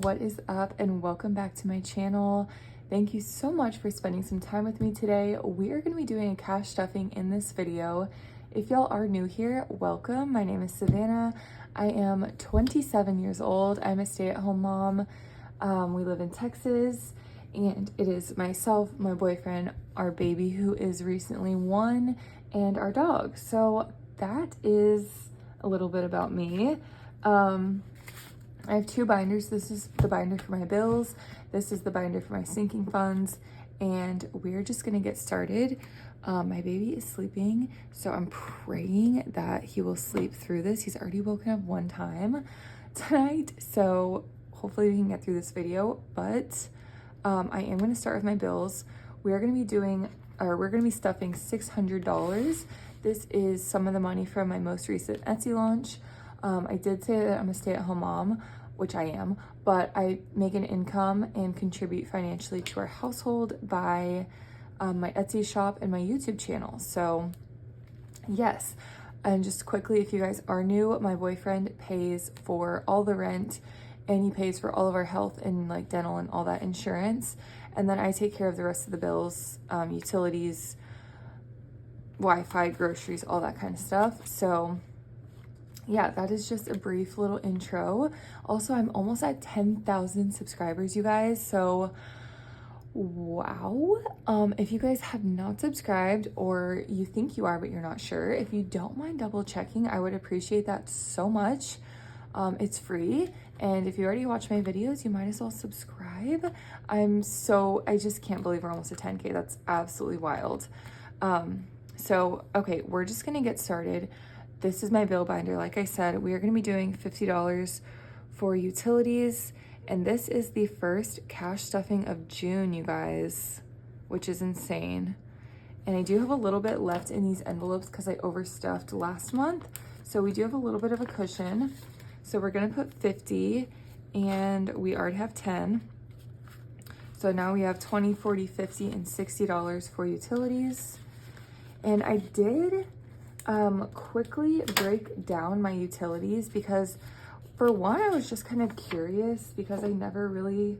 what is up, and welcome back to my channel. Thank you so much for spending some time with me today. We are going to be doing a cash stuffing in this video. If y'all are new here, welcome. My name is Savannah. I am 27 years old. I'm a stay-at-home mom. We live in Texas, and it is myself, my boyfriend, our baby who is recently 1, and our dog. So that is a little bit about me. I have 2 binders. This is the binder for my bills. This is the binder for my sinking funds. And we're just gonna get started. My baby is sleeping, so I'm praying that he will sleep through this. He's already woken up 1 time tonight, so hopefully we can get through this video. But I am gonna start with my bills. We're gonna be stuffing $600. This is some of the money from my most recent Etsy launch. I did say that I'm a stay-at-home mom, which I am, but I make an income and contribute financially to our household by my Etsy shop and my YouTube channel. So yes, and just quickly, if you guys are new, my boyfriend pays for all the rent and he pays for all of our health and like dental and all that insurance. And then I take care of the rest of the bills, utilities, Wi-Fi, groceries, all that kind of stuff. So yeah, that is just a brief little intro. Also, I'm almost at 10,000 subscribers, you guys. So, wow. If you guys have not subscribed, or you think you are, but you're not sure, if you don't mind double checking, I would appreciate that so much. It's free. And if you already watch my videos, you might as well subscribe. I just can't believe we're almost at 10K. That's absolutely wild. So, okay, we're just gonna get started. This is my bill binder. Like I said, we are going to be doing $50 for utilities. And this is the first cash stuffing of June, you guys, which is insane. And I do have a little bit left in these envelopes because I overstuffed last month. So we do have a little bit of a cushion. So we're going to put 50 and we already have 10. So now we have 20, 40, 50, and $60 for utilities. And I did quickly break down my utilities because, for one, I was just kind of curious because I never really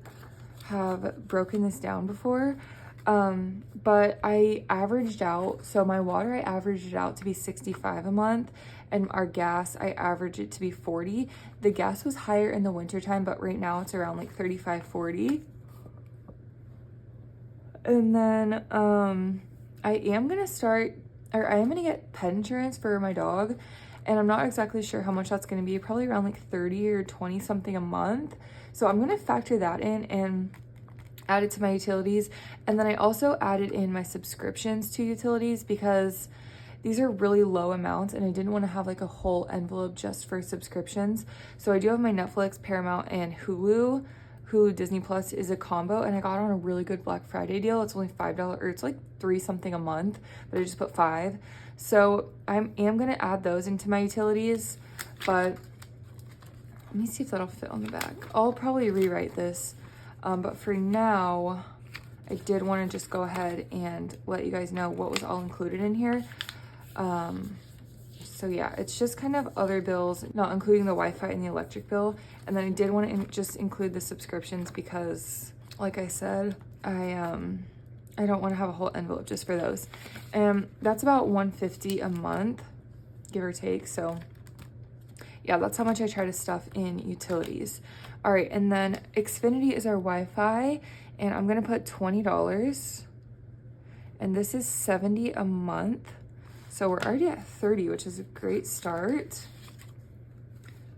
have broken this down before. But I averaged out, so my water, I averaged it out to be $65 a month, and our gas, I averaged it to be $40. The gas was higher in the wintertime, but right now it's around like $35, $40. And then I am gonna get pet insurance for my dog, and I'm not exactly sure how much that's gonna be, probably around like 30 or 20 something a month. So I'm gonna factor that in and add it to my utilities. And then I also added in my subscriptions to utilities because these are really low amounts and I didn't want to have like a whole envelope just for subscriptions. So I do have my Netflix, Paramount, and Hulu. Hulu Disney Plus is a combo, and I got on a really good Black Friday deal. It's only $5, or it's like 3 something a month, but I just put 5. So I am gonna add those into my utilities, but let me see if that'll fit on the back. I'll probably rewrite this, but for now, I did want to just go ahead and let you guys know what was all included in here. So yeah, it's just kind of other bills, not including the Wi-Fi and the electric bill. And then I did want to just include the subscriptions because, like I said, I don't want to have a whole envelope just for those. And that's about $150 a month, give or take. So yeah, that's how much I try to stuff in utilities. All right, and then Xfinity is our Wi-Fi, and I'm gonna put $20. And this is $70 a month. So we're already at 30, which is a great start.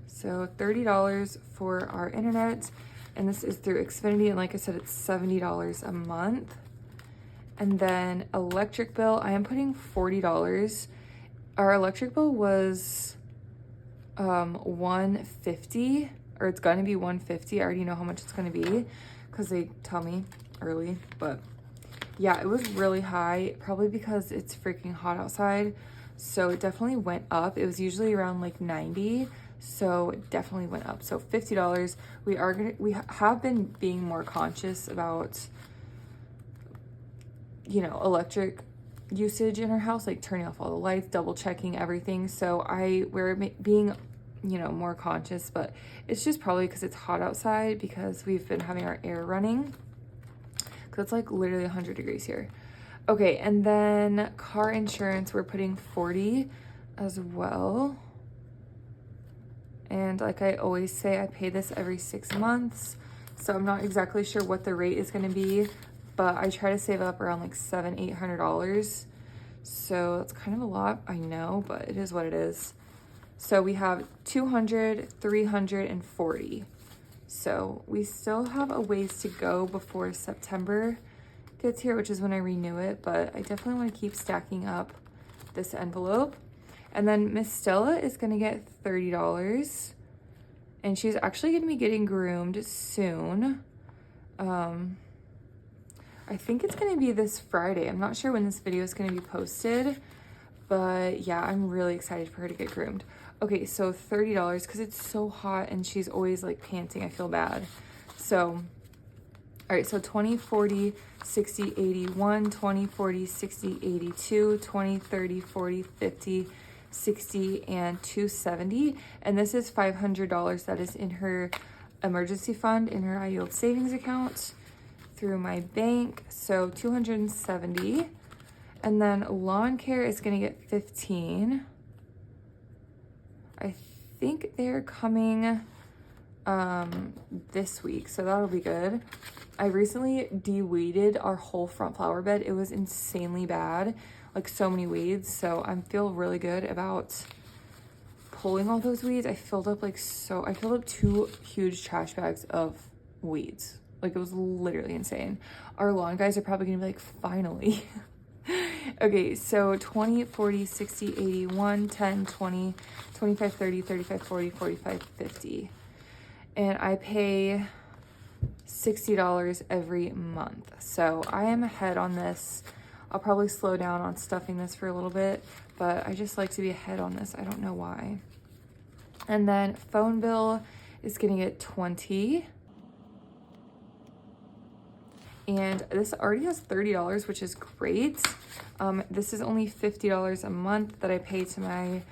So $30 for our internet, and this is through Xfinity, and like I said, it's $70 a month. And then electric bill, I am putting $40. Our electric bill was $150, or it's gonna be $150. I already know how much it's gonna be because they tell me early, but yeah, it was really high, probably because it's freaking hot outside. So it definitely went up. It was usually around like 90, so it definitely went up. So $50. We have been being more conscious about, you know, electric usage in our house, like turning off all the lights, double checking everything. So we're being you know, more conscious, but it's just probably because it's hot outside because we've been having our air running because it's like literally 100 degrees here. Okay, and then car insurance, we're putting 40 as well. And like I always say, I pay this every 6 months. So I'm not exactly sure what the rate is going to be, but I try to save up around like $700-800. So that's kind of a lot, I know, but it is what it is. So we have 200, 340. So we still have a ways to go before September gets here, which is when I renew it, but I definitely want to keep stacking up this envelope. And then Miss Stella is going to get $30, and she's actually going to be getting groomed soon. I think it's going to be this Friday. I'm not sure when this video is going to be posted, but yeah, I'm really excited for her to get groomed. Okay, so $30 because it's so hot and she's always like panting. I feel bad. So, all right, so 20, 40, 60, 81, 20, 40, 60, 82, 20, 30, 40, 50, 60, and 270. And this is $500 that is in her emergency fund in her high yield savings account through my bank. So 270. And then lawn care is going to get 15. I think they're coming this week, so that'll be good. I recently de-weeded our whole front flower bed. It was insanely bad, like so many weeds. So I feel really good about pulling all those weeds. I filled up 2 huge trash bags of weeds. Like, it was literally insane. Our lawn guys are probably gonna be like, finally. Okay, so 20, 40, 60, 81, 10, 20, 25, 30, 35, 40, 45, 50. And I pay $60 every month. So I am ahead on this. I'll probably slow down on stuffing this for a little bit, but I just like to be ahead on this. I don't know why. And then phone bill is gonna get 20. And this already has $30, which is great. This is only $50 a month that I pay to my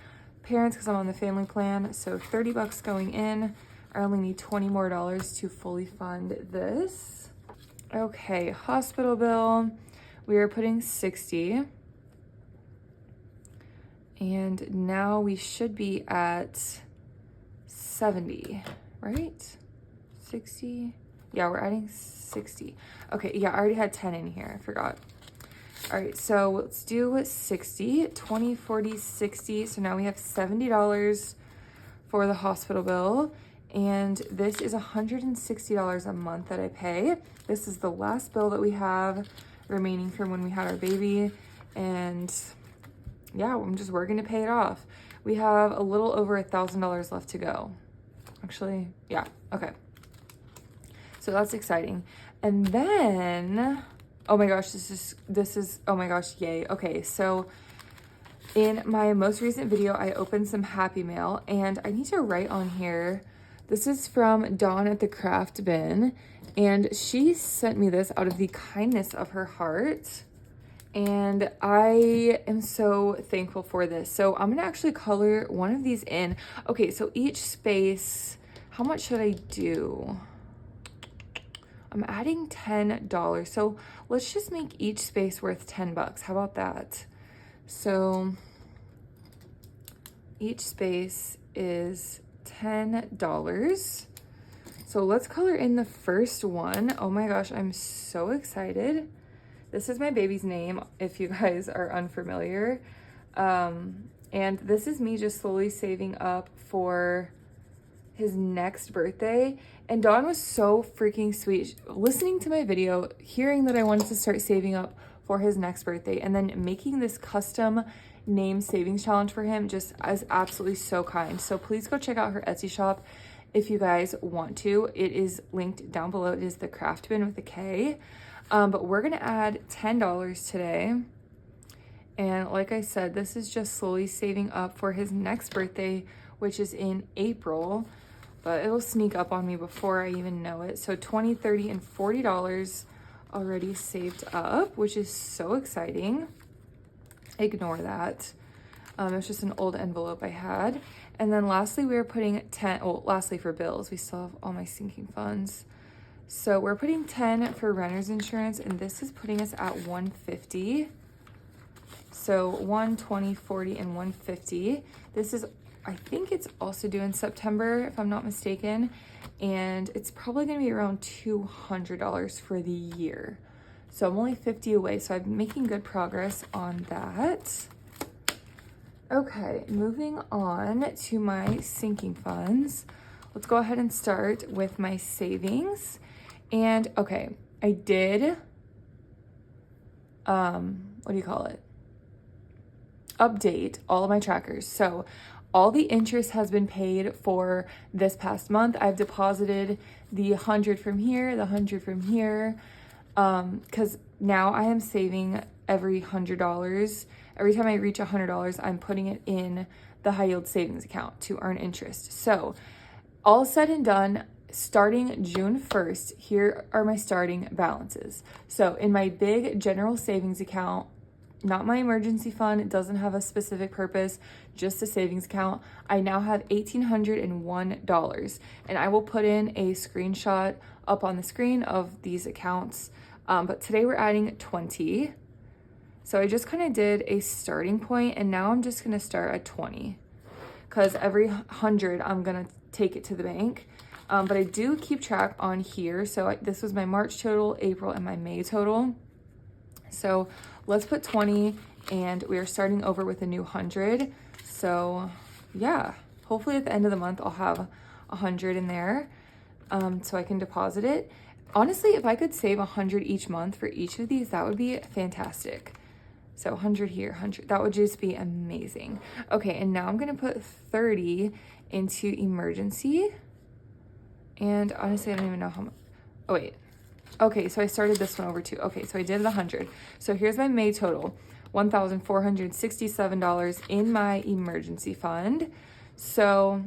parents because I'm on the family plan. So $30 going in. I only need $20 more to fully fund this. Okay, hospital bill. We are putting 60. And now we should be at 70, right? 60. Yeah, we're adding 60. Okay, yeah, I already had 10 in here. I forgot. All right, so let's do 60, 20, 40, 60. So now we have $70 for the hospital bill. And this is $160 a month that I pay. This is the last bill that we have remaining from when we had our baby. And yeah, I'm just working to pay it off. We have a little over $1,000 left to go. Actually, yeah, okay. So that's exciting. And then, oh my gosh, this is, oh my gosh, yay. Okay, so in my most recent video, I opened some Happy Mail, and I need to write on here, this is from Dawn at the Kraft bin, and she sent me this out of the kindness of her heart, and I am so thankful for this. So I'm gonna actually color one of these in. Okay, so each space, how much should I do? I'm adding $10. So let's just make each space worth $10. How about that? So each space is $10. So let's color in the first one. Oh my gosh, I'm so excited. This is my baby's name, if you guys are unfamiliar. And this is me just slowly saving up for his next birthday. And Dawn was so freaking sweet. Listening to my video, hearing that I wanted to start saving up for his next birthday, and then making this custom name savings challenge for him just as absolutely so kind. So please go check out her Etsy shop if you guys want to. It is linked down below. It is the Kraft bin with a K. But we're gonna add $10 today. And like I said, this is just slowly saving up for his next birthday, which is in April. But it'll sneak up on me before I even know it. So $20, $30, and $40 already saved up, which is so exciting. Ignore that. It's just an old envelope I had. And then lastly, we are putting 10, well, lastly for bills, we still have all my sinking funds. So we're putting 10 for renter's insurance, and this is putting us at 150. So 120, 40, and 150. This is, I think it's also due in September, if I'm not mistaken. And it's probably gonna be around $200 for the year. So I'm only 50 away, so I'm making good progress on that. Okay, moving on to my sinking funds. Let's go ahead and start with my savings. And okay, I did, what do you call it? Update all of my trackers. So all the interest has been paid for this past month. I've deposited the 100 from here, the 100 from here, because now I am saving every $100. Every time I reach $100, I'm putting it in the high yield savings account to earn interest. So all said and done, starting June 1st, here are my starting balances. So in my big general savings account, not my emergency fund, it doesn't have a specific purpose, just a savings account, I now have $1,801. And I will put in a screenshot up on the screen of these accounts. But today we're adding 20. So I just kind of did a starting point, and now I'm just gonna start at 20 because every 100 I'm gonna take it to the bank. But I do keep track on here. So this was my March total, April, and my May total. So let's put 20, and we are starting over with a new 100. So yeah, hopefully at the end of the month, I'll have 100 in there, so I can deposit it. Honestly, if I could save 100 each month for each of these, that would be fantastic. So 100 here, 100, that would just be amazing. Okay, and now I'm gonna put 30 into emergency. And honestly, I don't even know how much, oh wait. Okay, so I started this one over too. Okay, so I did the 100. So here's my May total, $1,467 in my emergency fund. So,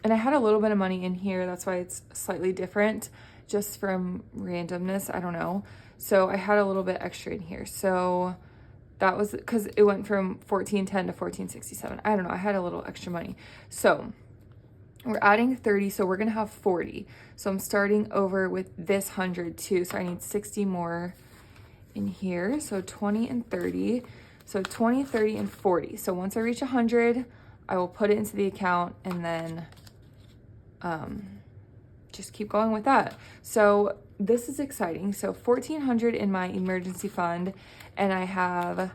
and I had a little bit of money in here. That's why it's slightly different, just from randomness, I don't know. So I had a little bit extra in here. So that was, because it went from 1410 to 1467. I don't know, I had a little extra money. So we're adding 30, so we're gonna have 40. So I'm starting over with this 100 too, so I need 60 more in here. So 20 and 30, so 20, 30, and 40. So once I reach 100, I will put it into the account, and then just keep going with that. So this is exciting. So 1,400 in my emergency fund, and I have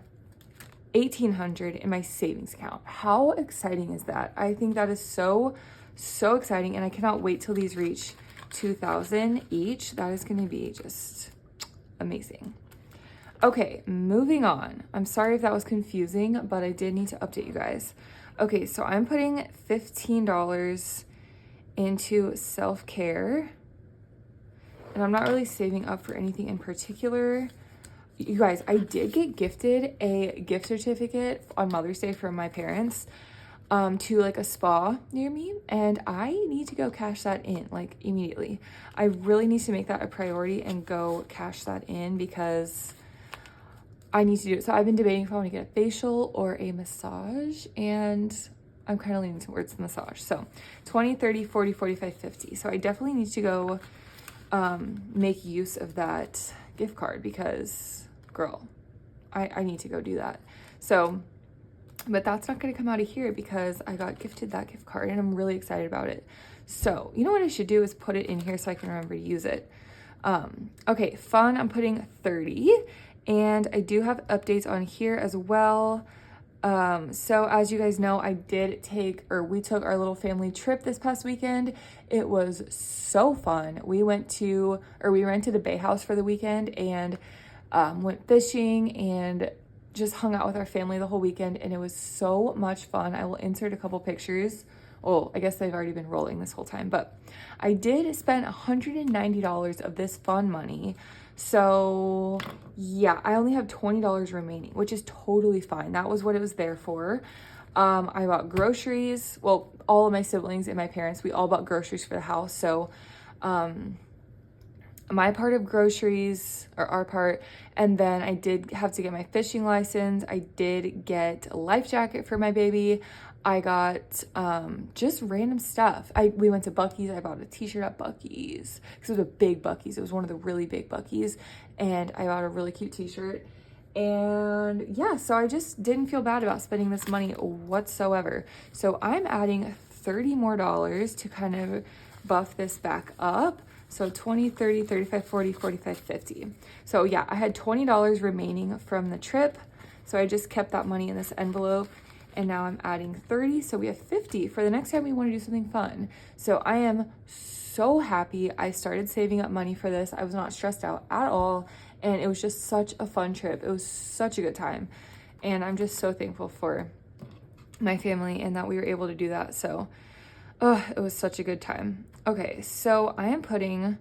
1,800 in my savings account. How exciting is that? I think that is so exciting, and I cannot wait till these reach 2,000 each. That is going to be just amazing. Okay, moving on. I'm sorry if that was confusing, but I did need to update you guys. Okay, so I'm putting $15 into self-care, and I'm not really saving up for anything in particular. You guys, I did get gifted a gift certificate on Mother's Day from my parents to like a spa near me, and I need to go cash that in like immediately. I really need to make that a priority and go cash that in because I need to do it. So I've been debating if I want to get a facial or a massage, and I'm kind of leaning towards the massage. So 20, 30, 40, 45, 50. So I definitely need to go make use of that gift card because girl, I need to go do that. So, but that's not going to come out of here because I got gifted that gift card, and I'm really excited about it. So you know what I should do is put it in here so I can remember to use it. Okay, fun, I'm putting 30, and I do have updates on here as well. So as you guys know, we took our little family trip this past weekend. It was so fun. We rented a bay house for the weekend and went fishing and just hung out with our family the whole weekend, and it was so much fun. I will insert a couple pictures. Well, I guess they've already been rolling this whole time, but I did spend $190 of this fun money. So yeah, I only have $20 remaining, which is totally fine. That was what it was there for. I bought groceries. Well, all of my siblings and my parents, we all bought groceries for the house. So my part of groceries, or our part, and then I did have to get my fishing license. I did get a life jacket for my baby. I got just random stuff. We went to Buc-ee's. I bought a t-shirt at Buc-ee's because it was a big Buc-ee's. It was one of the really big Buc-ee's, and I got a really cute t-shirt. And yeah, so I just didn't feel bad about spending this money whatsoever. So I'm adding $30 more to kind of buff this back up. So 20, 30, 35, 40, 45, 50. So yeah, I had $20 remaining from the trip. So I just kept that money in this envelope, and now I'm adding 30. So we have 50 for the next time we want to do something fun. So I am so happy I started saving up money for this. I was not stressed out at all. And it was just such a fun trip. It was such a good time. And I'm just so thankful for my family and that we were able to do that. So, it was such a good time. Okay, so I am putting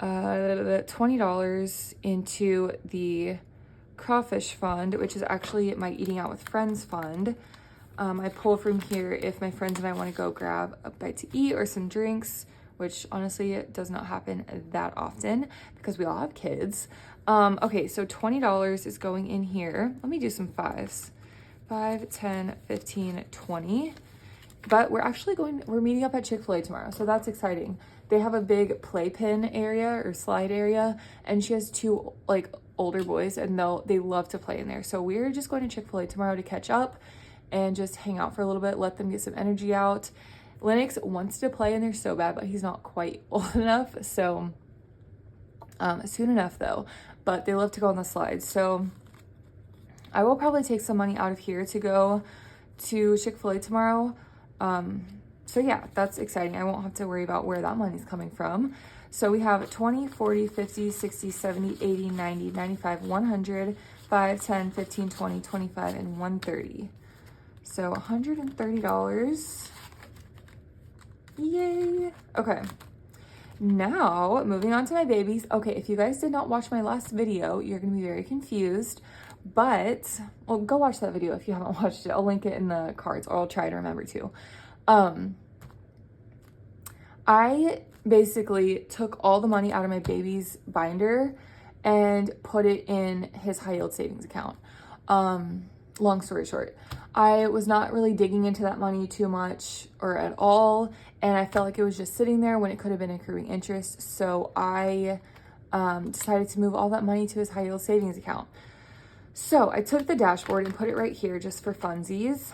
$20 into the crawfish fund, which is actually my eating out with friends fund. I pull from here if my friends and I want to go grab a bite to eat or some drinks, which honestly it does not happen that often because we all have kids. Okay, so $20 is going in here. Let me do some fives. 5, 10, 15, 20. But we're meeting up at Chick-fil-A tomorrow, so that's exciting. They have a big playpen area or slide area, and she has 2 like older boys, and they love to play in there. So we're just going to Chick-fil-A tomorrow to catch up and just hang out for a little bit, let them get some energy out. Lennox wants to play in there so bad, but he's not quite old enough, so soon enough though. But they love to go on the slides, so I will probably take some money out of here to go to Chick-fil-A tomorrow. So yeah, that's exciting. I won't have to worry about where that money's coming from. So we have 20, 40, 50, 60, 70, 80, 90, 95, 100, 5, 10, 15, 20, 25, and 130. So $130. Yay. Okay. Now, moving on to my babies. Okay, if you guys did not watch my last video, you're going to be very confused. But, well, go watch that video if you haven't watched it. I'll link it in the cards, or I'll try to remember to. I basically took all the money out of my baby's binder and put it in his high yield savings account. Long story short, I was not really digging into that money too much or at all, and I felt like it was just sitting there when it could have been accruing interest. So I decided to move all that money to his high yield savings account. So I took the dashboard and put it right here just for funsies.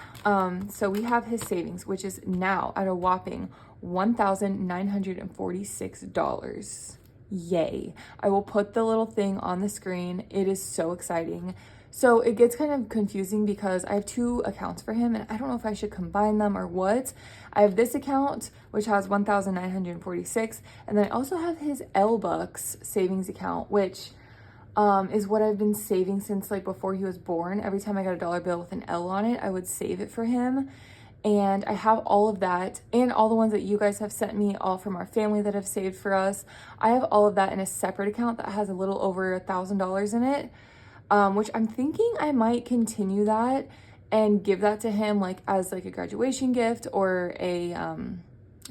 So we have his savings, which is now at a whopping $1,946. Yay. I will put the little thing on the screen. It is so exciting. So it gets kind of confusing because I have 2 accounts for him and I don't know if I should combine them or what. I have this account, which has $1,946, and then I also have his L-Bucks savings account, which is what I've been saving since like before he was born. Every time I got a dollar bill with an L on it, I would save it for him. And I have all of that and all the ones that you guys have sent me, all from our family that have saved for us. I have all of that in a separate account that has a little over $1,000 in it, which I'm thinking I might continue that and give that to him like as like a graduation gift or a,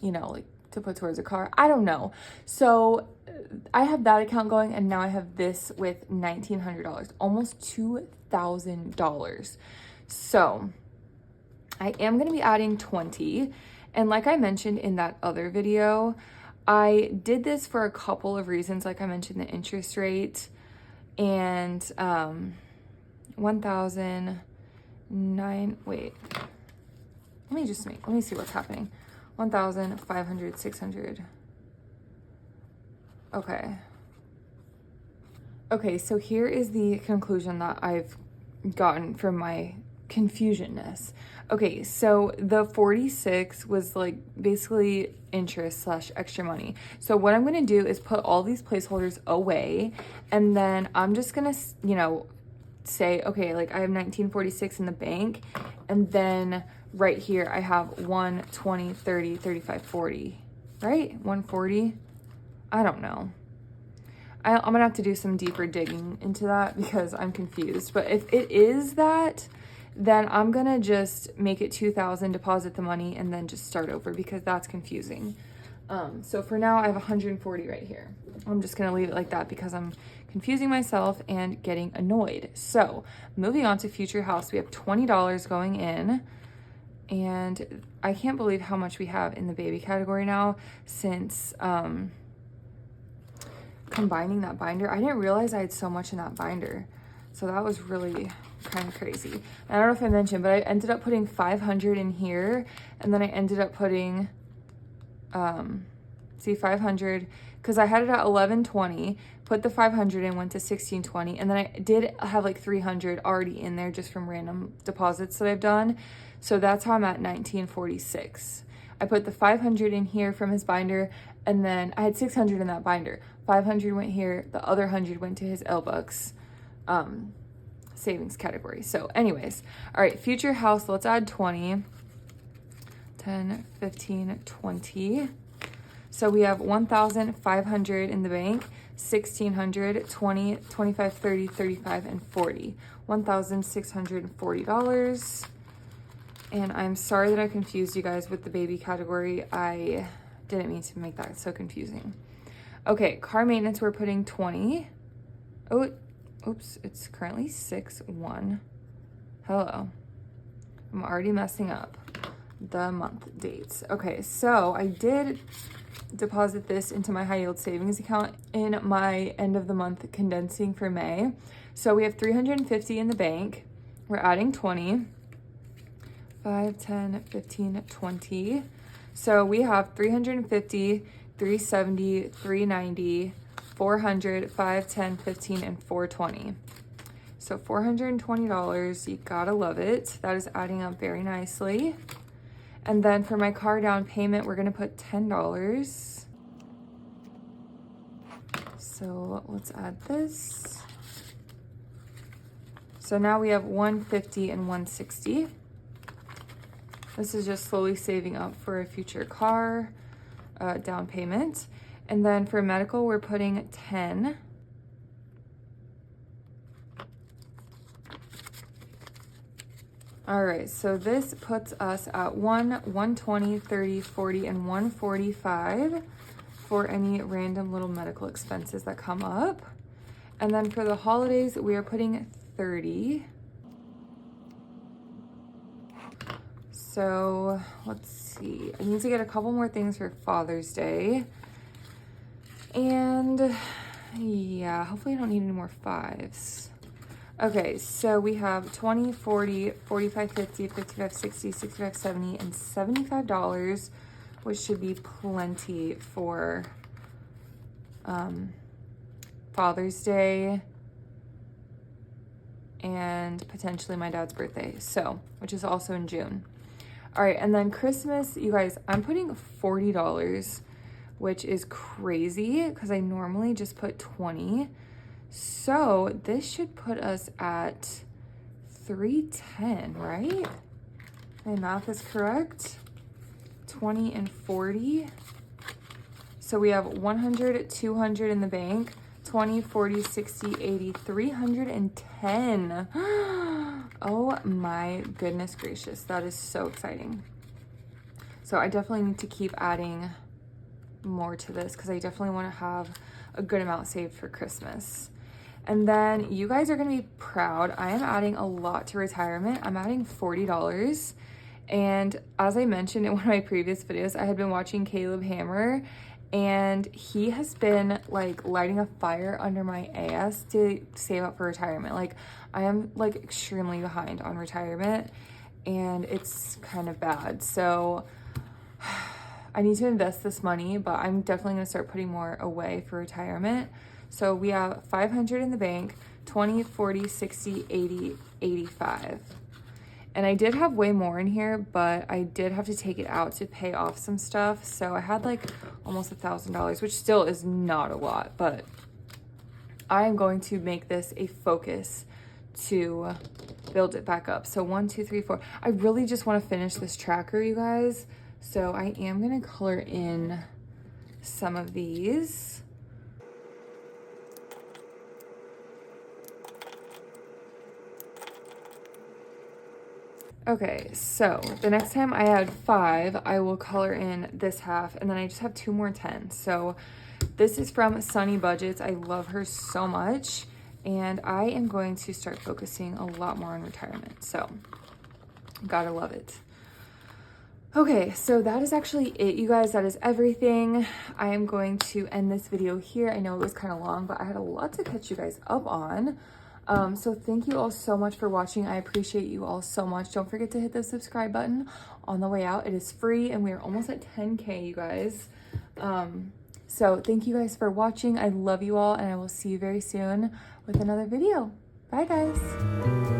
you know, like to put towards a car. I don't know. So I have that account going, and now I have this with $1,900, almost $2,000. So I am going to be adding 20. And like I mentioned in that other video, I did this for a couple of reasons. Like I mentioned, the interest rate and 1,009. Wait, let me see what's happening. 1,500, 600. Okay, so here is the conclusion that I've gotten from my confusionness. Okay, so the 46 was like basically interest / extra money. So what I'm gonna do is put all these placeholders away, and then I'm just gonna, you know, say, okay, like I have 1946 in the bank, and then right here I have 1, 20, 30, 35, 40, right? 140. I don't know. I'm gonna have to do some deeper digging into that because I'm confused. But if it is that, then I'm gonna just make it 2,000, deposit the money, and then just start over because that's confusing. So for now I have 140 right here. I'm just gonna leave it like that because I'm confusing myself and getting annoyed. So moving on to future house, we have $20 going in, And I can't believe how much we have in the baby category now since combining that binder. I didn't realize I had so much in that binder. So that was really kind of crazy. And I don't know if I mentioned, but I ended up putting 500 in here. And then I ended up putting, 500, because I had it at 1120, put the 500 in, went to 1620. And then I did have like 300 already in there just from random deposits that I've done. So that's how I'm at 1946. I put the 500 in here from his binder, and then I had 600 in that binder. 500 went here, the other 100 went to his L-Bucks savings category. So anyways, all right, future house, let's add 20, 10, 15, 20. So we have 1,500 in the bank, 1,600, 20, 25, 30, 35, and 40. $1,640. And I'm sorry that I confused you guys with the baby category. I didn't mean to make that so confusing. Okay, car maintenance, we're putting 20. Oh, oops, it's currently 6/1. Hello. I'm already messing up the month dates. Okay, so I did deposit this into my high yield savings account in my end of the month condensing for May. So we have 350 in the bank. We're adding 20. 5, 10, 15, 20. So we have 350, 370, 390, 400, 5, 10, 15, and 420. So $420, you gotta love it. That is adding up very nicely. And then for my car down payment, we're gonna put $10. So let's add this. So now we have 150 and 160. This is just slowly saving up for a future car down payment. And then for medical, we're putting 10. All right, so this puts us at 120, 30, 40, and 145 for any random little medical expenses that come up. And then for the holidays, we are putting 30. So let's see, I need to get a couple more things for Father's Day. And yeah, hopefully I don't need any more 5s. Okay, so we have 20, 40, 45, 50, 55, 60, 65, 70, and $75, which should be plenty for Father's Day and potentially my dad's birthday, so, which is also in June. All right, and then Christmas, you guys, I'm putting $40, which is crazy because I normally just put 20. So this should put us at 310, right? My math is correct. 20 and 40. So we have 100, 200 in the bank, 20, 40, 60, 80, 310. Oh my goodness gracious, that is so exciting. So I definitely need to keep adding more to this because I definitely want to have a good amount saved for Christmas. And then you guys are going to be proud. I am adding a lot to retirement. I'm adding $40. And as I mentioned in one of my previous videos, I had been watching Caleb Hammer, and he has been like lighting a fire under my ass to save up for retirement. Like I am like extremely behind on retirement and it's kind of bad. So I need to invest this money, but I'm definitely going to start putting more away for retirement. So we have 500 in the bank, 20, 40, 60, 80, 85. And I did have way more in here, but I did have to take it out to pay off some stuff. So I had like almost $1,000, which still is not a lot, but I am going to make this a focus to build it back up. So 1, 2, 3, 4. I really just want to finish this tracker, you guys. So I am going to color in some of these. Okay, so the next time I add 5, I will color in this half, and then I just have 2 more 10s. So this is from Sunny Budgets. I love her so much, and I am going to start focusing a lot more on retirement. So gotta love it. Okay, so that is actually it, you guys. That is everything. I am going to end this video here. I know it was kind of long, but I had a lot to catch you guys up on. So thank you all so much for watching. I appreciate you all so much. Don't forget to hit the subscribe button on the way out. It is free, and we are almost at 10K, you guys. So thank you guys for watching. I love you all, and I will see you very soon with another video. Bye, guys.